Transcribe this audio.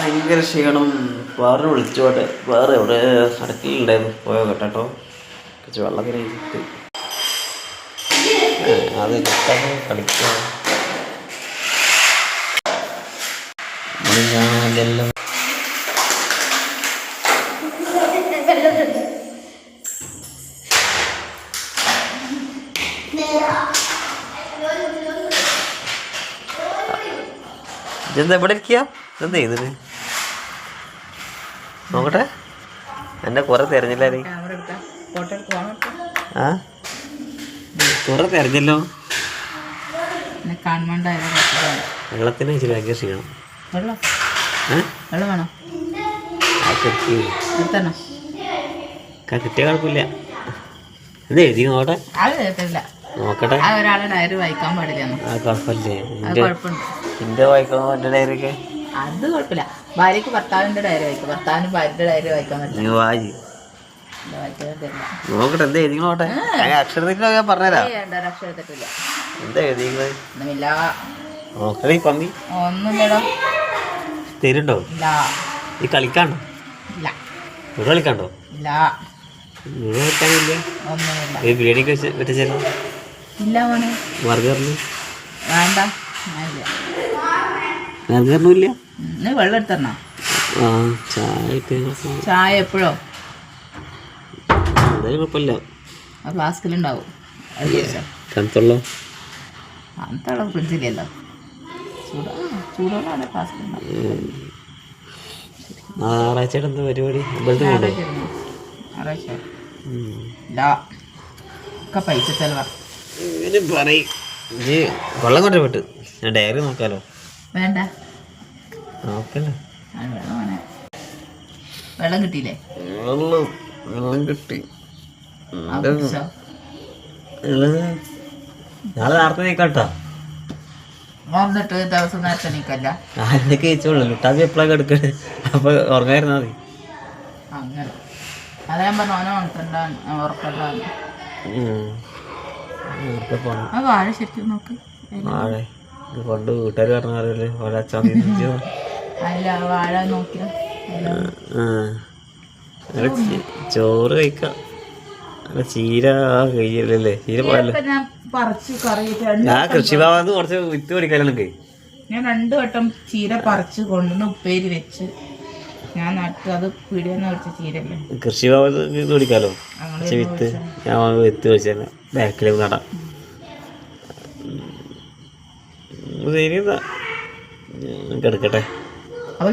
ഭയങ്കര ക്ഷീണം. വേറെ വിളിച്ചോട്ടെ, വേറെ എവിടെ അടുക്കളയുണ്ടായിരുന്നു, പോയോ കേട്ടോ. കുറച്ച് വെള്ളം കഴിച്ചിട്ട് അത് കളിക്കാം. ഞാനെല്ലാം ഇതെന്താ ഇവിടെ ഇരിക്കുക? എന്താ ചെയ്തത് നോക്കട്ടെ. എന്നെ കുറെ തെരഞ്ഞില്ലേ? ആ കുറെ തെരഞ്ഞല്ലോ. വെള്ളത്തിന് വെച്ചിട്ട് ഭയങ്കര ക്ഷീണം. കിട്ടിയ കുഴപ്പമില്ല. എന്താ എഴുതി നോക്കട്ടെ. നോക്കട്ടെ. ആ കുഴപ്പമില്ലേ? എന്റെ വായിക്കണോ എന്റെ ഡയറിയൊക്കെ? അത് കുഴപ്പമില്ല. ഭാര്യക്ക് ഭർത്താവിന്റെ ഡയറി വായിക്കും, ഭർത്താവിന് ഭാര്യയുടെ ഡയറി വായിക്കാൻ പറ്റില്ല. നോക്കട്ടെ എന്താ എഴുതി നോട്ടെ. അക്ഷരത്തിലൊക്കെ പറഞ്ഞുതരാം. എന്താ എഴുതിയത് നോക്കണേ. പന്നി ഒന്നുമില്ലടോ. തരുണ്ടോ? ഈ കളിക്കാണ്ടോ? ഇവിടെ കളിക്കാണ്ടോ? ഇവിടെ കളിക്കാനില്ല. ബിരിയാണിക്ക് വെച്ചല്ലോ. ബർഗറിന് വേണ്ട. ബർഗറിനും ഇല്ല. വെള്ളം എടുത്തരണോ? ചായ എപ്പോഴോ കുഴപ്പമില്ല. ഫ്ലാസ്കിലുണ്ടാവും. തണുത്തുള്ള ഫ്രിഡ്ജിലല്ലോ. ചൂടോടെ ഫ്ലാസ്കിലുണ്ടാവും. ഞായറാഴ്ചയുടെ എന്താ പരിപാടി? അമ്പലത്തിൽ കൊണ്ടോ? ഒക്കെ പൈസ ചെലവാ. പറയും വെള്ളം കൊണ്ട് വിട്ട് ഞാൻ ഡയറി നോക്കാലോ. വേണ്ട നോക്കല്ലേ. വെള്ളം കിട്ടിയില്ലേ? വെള്ളം കിട്ടി. നാളെ നേരത്തെ നീക്കാട്ടോ. വന്നിട്ട് ദിവസം നേരത്തെ നീക്കല്ല. ആരൊക്കെ കഴിച്ചോളൂ. ലുട്ടാബി എപ്പോഴൊക്കെ എടുക്കണേ. അപ്പൊ ഉറങ്ങായിരുന്നാ മതി. അങ്ങനെ അതാ ഞാൻ പറഞ്ഞു. ഓനെ ഉണക്കണ്ടാൻ ഉറക്കണ്ടാന്ന്. വാഴ ശരിക്കും നോക്ക്. വാഴ കൊണ്ട് വീട്ടുകാർ പറഞ്ഞാലേ ഒരച്ചാ അല്ല വാഴ നോക്കിയ ചോറ് കഴിക്കാം. ചീര കഴിയല്ലേ? ചീര പോയല്ലേ? ഞാൻ കൃഷിഭവന്ന് കുറച്ച് വിത്ത് പഠിക്കാനൊക്കെ. ഞാൻ 2 വട്ടം ചീര പറിച്ച് കൊണ്ടുവന്ന് ഉപ്പേരി വെച്ച് ഞാൻ നട്ട്. അത് പീടിയെന്ന് മേടിച്ച ചീരല്ലേ. കൃഷിഭവന് ഇത് പഠിക്കാലോ. വിത്ത് ഞാൻ വിത്ത് വെച്ചാൽ ബാക്കിലേക്ക് നടാം. ശരി, കിടക്കട്ടെ.